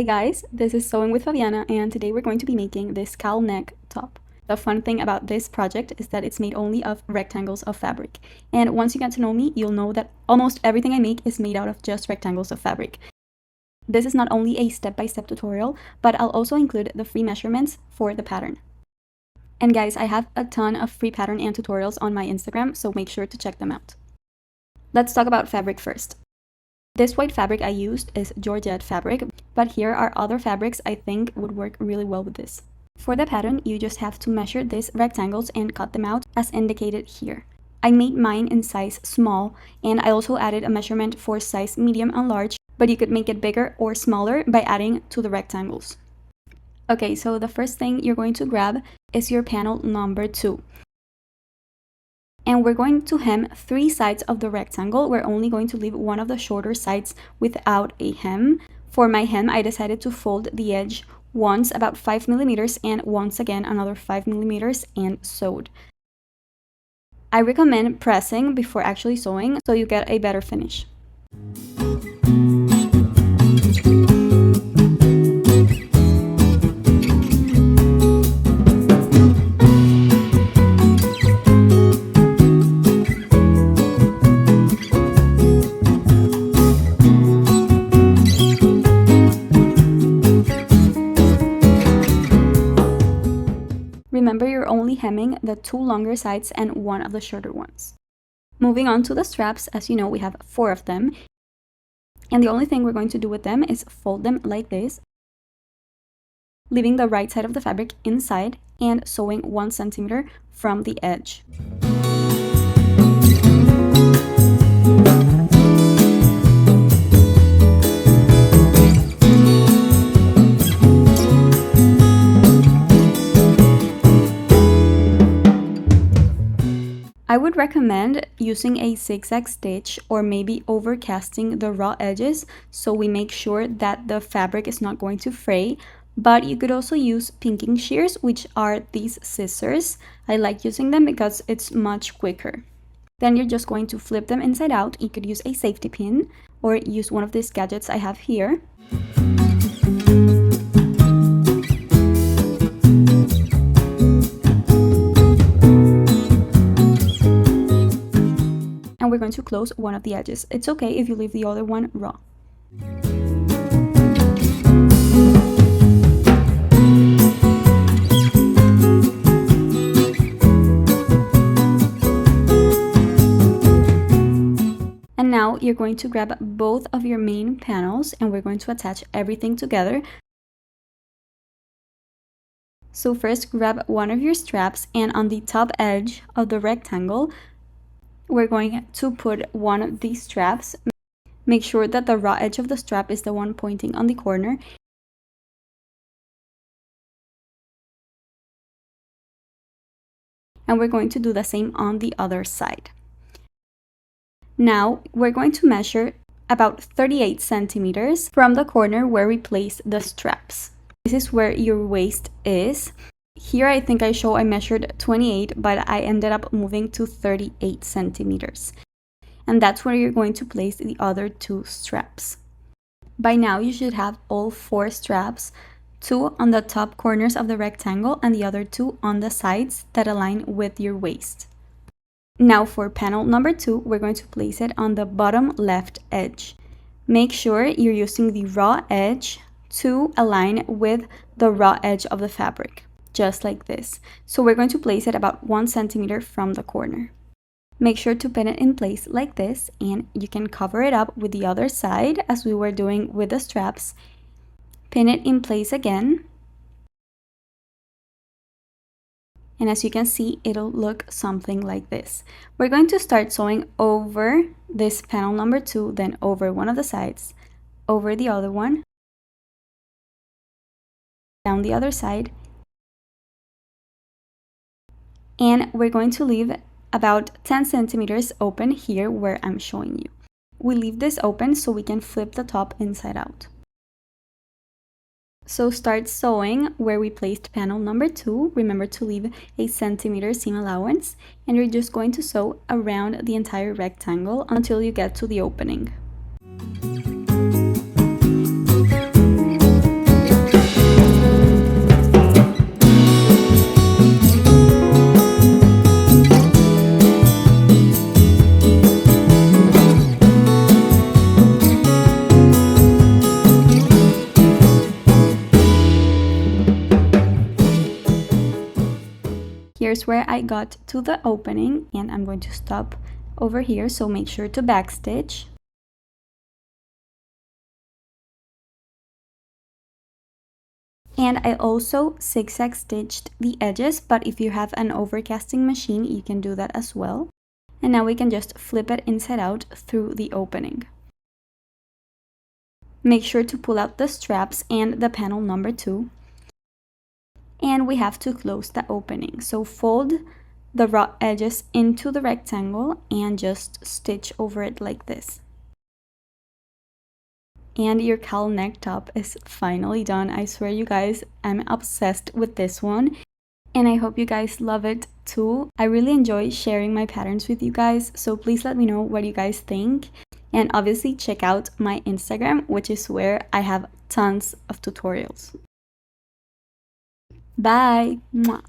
Hi guys, this is Sewing with Fabiana, and today we're going to be making this cowl neck top. The fun thing about this project is that it's made only of rectangles of fabric. And once you get to know me, you'll know that almost everything I make is made out of just rectangles of fabric. This is not only a step-by-step tutorial, but I'll also include the free measurements for the pattern. And guys, I have a ton of free pattern and tutorials on my Instagram, so make sure to check them out. Let's talk about fabric first. This white fabric I used is Georgette fabric, but here are other fabrics I think would work really well with this. For the pattern, you just have to measure these rectangles and cut them out as indicated here. I made mine in size small, and I also added a measurement for size medium and large, but you could make it bigger or smaller by adding to the rectangles. Okay, so the first thing you're going to grab is your panel number 2. And we're going to hem 3 sides of the rectangle. We're only going to leave one of the shorter sides without a hem. For my hem, I decided to fold the edge once, about 5 millimeters, and once again another 5 millimeters, and sewed. I recommend pressing before actually sewing so you get a better finish. Remember, you're only hemming the 2 longer sides and 1 of the shorter ones. Moving on to the straps, as you know, we have 4 of them. And the only thing we're going to do with them is fold them like this, leaving the right side of the fabric inside and sewing 1 centimeter from the edge. I would recommend using a zigzag stitch or maybe overcasting the raw edges so we make sure that the fabric is not going to fray. But you could also use pinking shears, which are these scissors. I like using them because it's much quicker. Then you're just going to flip them inside out. You could use a safety pin or use one of these gadgets I have here. And we're going to close one of the edges. It's okay if you leave the other one raw. And now you're going to grab both of your main panels and we're going to attach everything together. So first grab one of your straps, and on the top edge of the rectangle, we're going to put one of these straps. Make sure that the raw edge of the strap is the one pointing on the corner. And we're going to do the same on the other side. Now we're going to measure about 38 centimeters from the corner where we place the straps. This is where your waist is. Here I think I measured 28, but I ended up moving to 38 centimeters. And that's where you're going to place the other 2 straps. By now you should have all 4 straps, 2 on the top corners of the rectangle and the other 2 on the sides that align with your waist. Now for panel number 2, we're going to place it on the bottom left edge. Make sure you're using the raw edge to align with the raw edge of the fabric, just like this. So we're going to place it about 1 centimeter from the corner. Make sure to pin it in place like this, and you can cover it up with the other side as we were doing with the straps. Pin it in place again. And as you can see, it'll look something like this. We're going to start sewing over this panel number 2, then over one of the sides, over the other one, down the other side, and we're going to leave about 10 centimeters open here where I'm showing you. We leave this open so we can flip the top inside out. So start sewing where we placed panel number 2. Remember to leave a centimeter seam allowance, and you're just going to sew around the entire rectangle until you get to the opening. here's where I got to the opening, and I'm going to stop over here, so make sure to backstitch. And I also zigzag stitched the edges, but if you have an overcasting machine, you can do that as well. And now we can just flip it inside out through the opening. Make sure to pull out the straps and the panel number 2. And we have to close the opening. So fold the raw edges into the rectangle and just stitch over it like this. And your cowl neck top is finally done. I swear, you guys, I'm obsessed with this one. And I hope you guys love it too. I really enjoy sharing my patterns with you guys, so please let me know what you guys think. And obviously check out my Instagram, which is where I have tons of tutorials. Bye! Mwah.